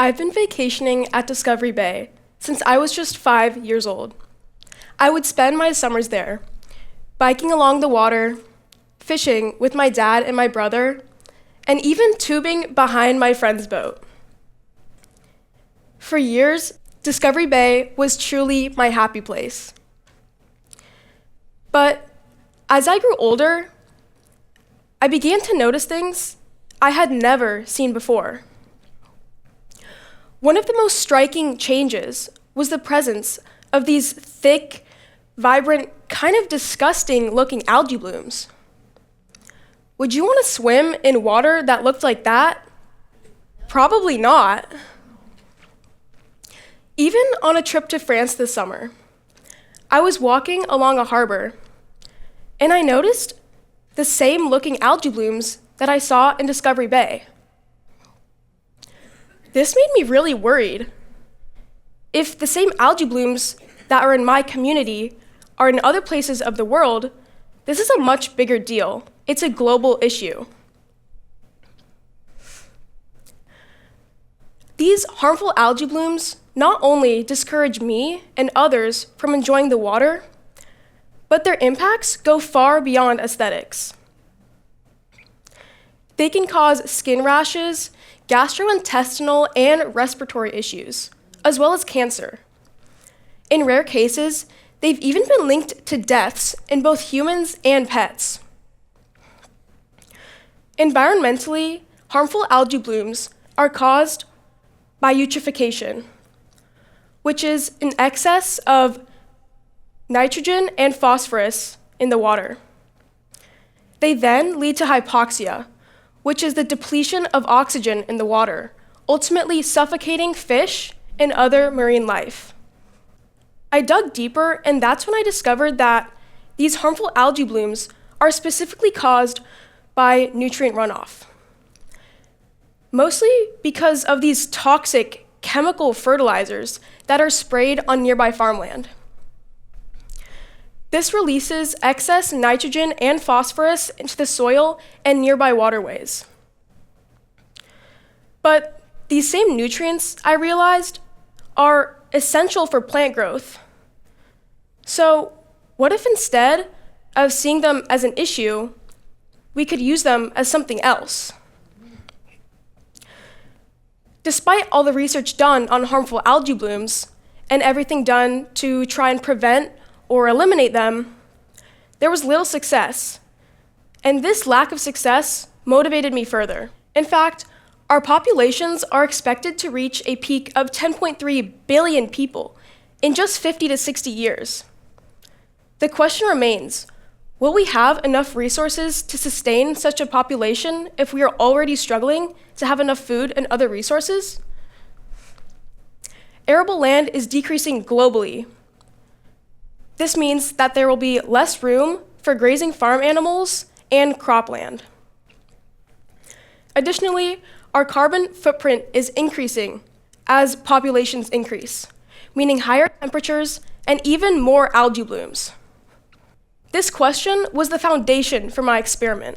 I've been vacationing at Discovery Bay since I was just 5 years old. I would spend my summers there, biking along the water, fishing with my dad and my brother, and even tubing behind my friend's boat. For years, Discovery Bay was truly my happy place. But as I grew older, I began to notice things I had never seen before. One of the most striking changes was the presence of these thick, vibrant, kind of disgusting-looking algae blooms. Would you want to swim in water that looked like that? Probably not. Even on a trip to France this summer, I was walking along a harbor, and I noticed the same looking algae blooms that I saw in Discovery Bay. This made me really worried. If the same algae blooms that are in my community are in other places of the world, this is a much bigger deal. It's a global issue. These harmful algae blooms not only discourage me and others from enjoying the water, but their impacts go far beyond aesthetics. They can cause skin rashes, gastrointestinal and respiratory issues, as well as cancer. In rare cases, they've even been linked to deaths in both humans and pets. Environmentally, harmful algae blooms are caused by eutrophication, which is an excess of nitrogen and phosphorus in the water. They then lead to hypoxia, which is the depletion of oxygen in the water, ultimately suffocating fish and other marine life. I dug deeper, and that's when I discovered that these harmful algae blooms are specifically caused by nutrient runoff, mostly because of these toxic chemical fertilizers that are sprayed on nearby farmland. This releases excess nitrogen and phosphorus into the soil and nearby waterways. But these same nutrients, I realized, are essential for plant growth. So what if instead of seeing them as an issue, we could use them as something else? Despite all the research done on harmful algae blooms and everything done to try and prevent or eliminate them, there was little success. And this lack of success motivated me further. In fact, our populations are expected to reach a peak of 10.3 billion people in just 50 to 60 years. The question remains, will we have enough resources to sustain such a population if we are already struggling to have enough food and other resources? Arable land is decreasing globally. This means that there will be less room for grazing farm animals and cropland. Additionally, our carbon footprint is increasing as populations increase, meaning higher temperatures and even more algae blooms. This question was the foundation for my experiment.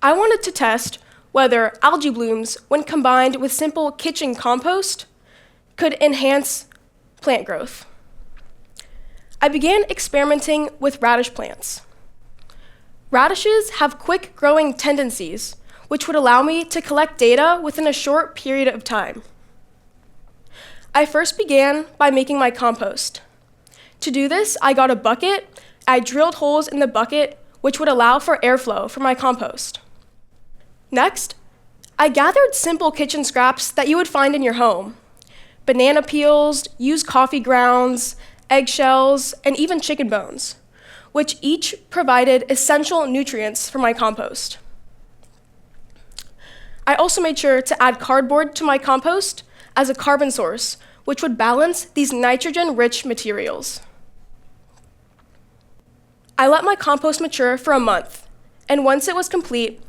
I wanted to test whether algae blooms, when combined with simple kitchen compost, could enhance plant growth. I began experimenting with radish plants. Radishes have quick growing tendencies, which would allow me to collect data within a short period of time. I first began by making my compost. To do this, I got a bucket. I drilled holes in the bucket, which would allow for airflow for my compost. Next, I gathered simple kitchen scraps that you would find in your home: banana peels, used coffee grounds, eggshells, and even chicken bones, which each provided essential nutrients for my compost. I also made sure to add cardboard to my compost as a carbon source, which would balance these nitrogen-rich materials. I let my compost mature for a month, and once it was complete,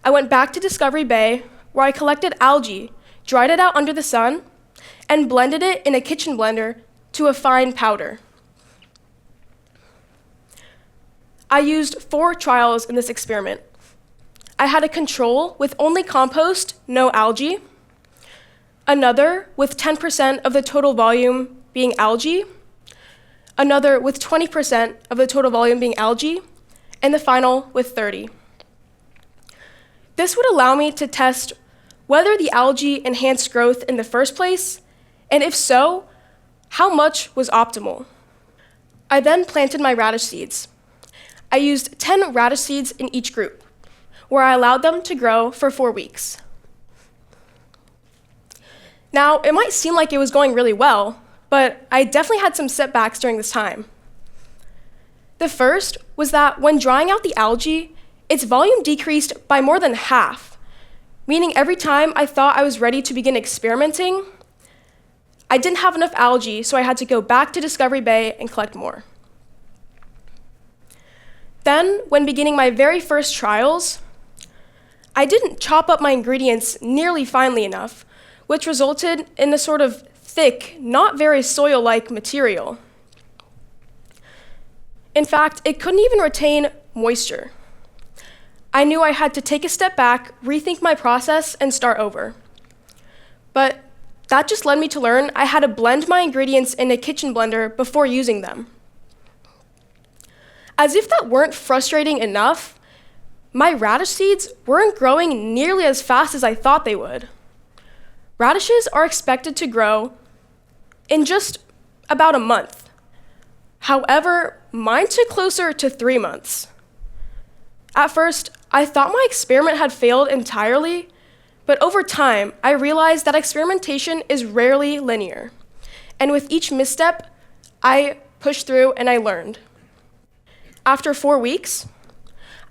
I went back to Discovery Bay, where I collected algae, dried it out under the sun, and blended it in a kitchen blender to a fine powder. I used 4 trials in this experiment. I had a control with only compost, no algae. another with 10% of the total volume being algae, another with 20% of the total volume being algae, and the final with 30. This would allow me to test whether the algae enhanced growth in the first place, and if so, how much was optimal. I then planted my radish seeds. I used 10 radish seeds in each group, where I allowed them to grow for 4 weeks. Now, it might seem like it was going really well, but I definitely had some setbacks during this time. The first was that when drying out the algae, its volume decreased by more than half, meaning every time I thought I was ready to begin experimenting, I didn't have enough algae, so I had to go back to Discovery Bay and collect more. Then, when beginning my very first trials, I didn't chop up my ingredients nearly finely enough, which resulted in a sort of thick, not very soil-like material. In fact, it couldn't even retain moisture. I knew I had to take a step back, rethink my process, and start over. But that just led me to learn I had to blend my ingredients in a kitchen blender before using them. As if that weren't frustrating enough, my radish seeds weren't growing nearly as fast as I thought they would. Radishes are expected to grow in just about a month. However, mine took closer to 3 months. At first, I thought my experiment had failed entirely, but over time, I realized that experimentation is rarely linear. And with each misstep, I pushed through and I learned. After 4 weeks,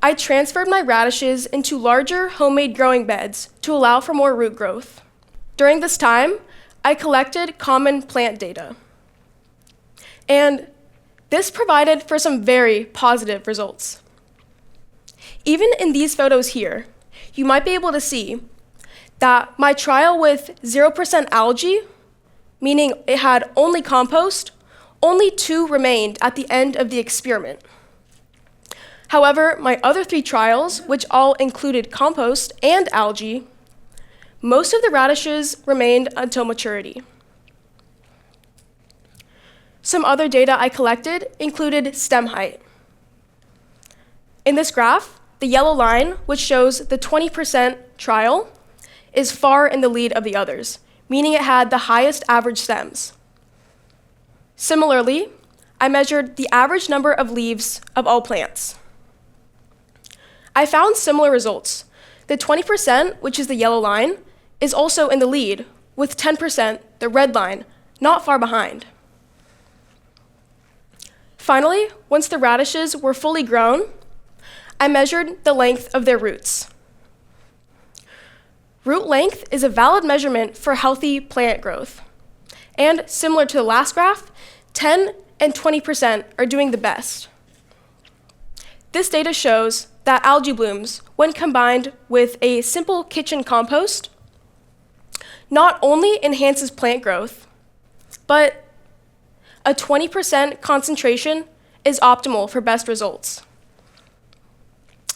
I transferred my radishes into larger homemade growing beds to allow for more root growth. During this time, I collected common plant data. And this provided for some very positive results. Even in these photos here, you might be able to see that my trial with 0% algae, meaning it had only compost, only 2 remained at the end of the experiment. However, my other 3 trials, which all included compost and algae, most of the radishes remained until maturity. Some other data I collected included stem height. In this graph, the yellow line, which shows the 20% trial, is far in the lead of the others, meaning it had the highest average stems. Similarly, I measured the average number of leaves of all plants. I found similar results. The 20%, which is the yellow line, is also in the lead, with 10%, the red line, not far behind. Finally, once the radishes were fully grown, I measured the length of their roots. Root length is a valid measurement for healthy plant growth. And similar to the last graph, 10 and 20% are doing the best. This data shows that algae blooms, when combined with a simple kitchen compost, not only enhances plant growth, but a 20% concentration is optimal for best results.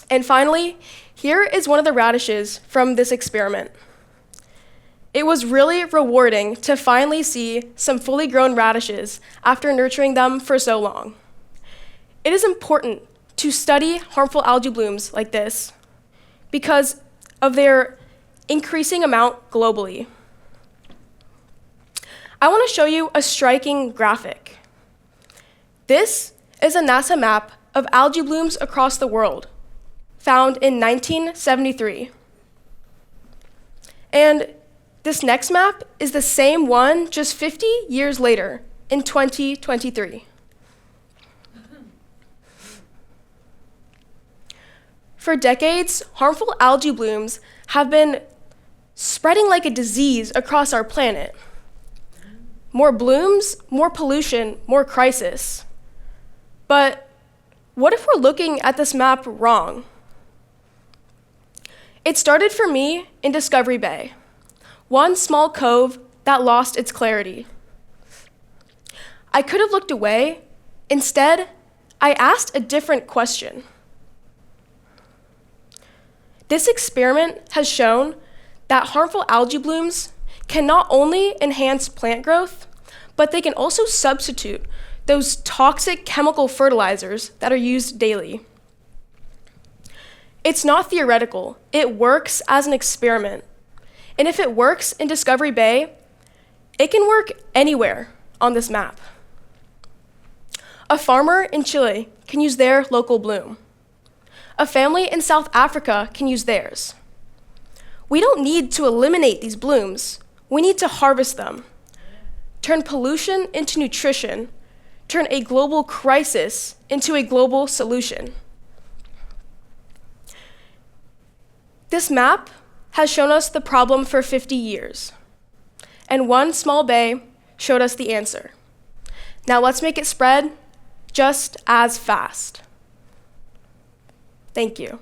And finally, here is one of the radishes from this experiment. It was really rewarding to finally see some fully grown radishes after nurturing them for so long. It is important to study harmful algae blooms like this because of their increasing amount globally. I want to show you a striking graphic. This is a NASA map of algae blooms across the world, found in 1973. And this next map is the same one just 50 years later, in 2023. For decades, harmful algae blooms have been spreading like a disease across our planet. More blooms, more pollution, more crisis. But what if we're looking at this map wrong? It started for me in Discovery Bay, one small cove that lost its clarity. I could have looked away. Instead, I asked a different question. This experiment has shown that harmful algae blooms can not only enhance plant growth, but they can also substitute those toxic chemical fertilizers that are used daily. It's not theoretical, it works as an experiment. And if it works in Discovery Bay, it can work anywhere on this map. A farmer in Chile can use their local bloom. A family in South Africa can use theirs. We don't need to eliminate these blooms, we need to harvest them. Turn pollution into nutrition, turn a global crisis into a global solution. This map has shown us the problem for 50 years, and one small bay showed us the answer. Now let's make it spread just as fast. Thank you.